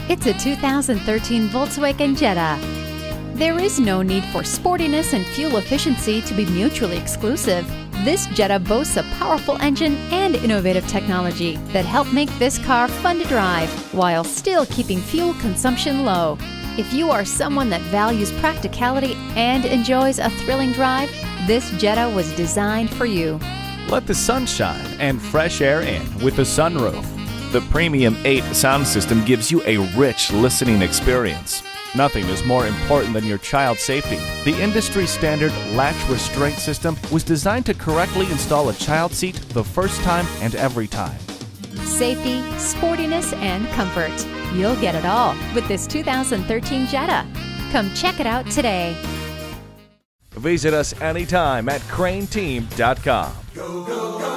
It's a 2013 Volkswagen Jetta. There is no need for sportiness and fuel efficiency to be mutually exclusive. This Jetta boasts a powerful engine and innovative technology that help make this car fun to drive while still keeping fuel consumption low. If you are someone that values practicality and enjoys a thrilling drive, this Jetta was designed for you. Let the sun shine and fresh air in with a sunroof. The Premium 8 sound system gives you a rich listening experience. Nothing is more important than your child's safety. The industry standard latch restraint system was designed to correctly install a child seat the first time and every time. Safety, sportiness, and comfort. You'll get it all with this 2013 Jetta. Come check it out today. Visit us anytime at craneteam.com. Go, go, go.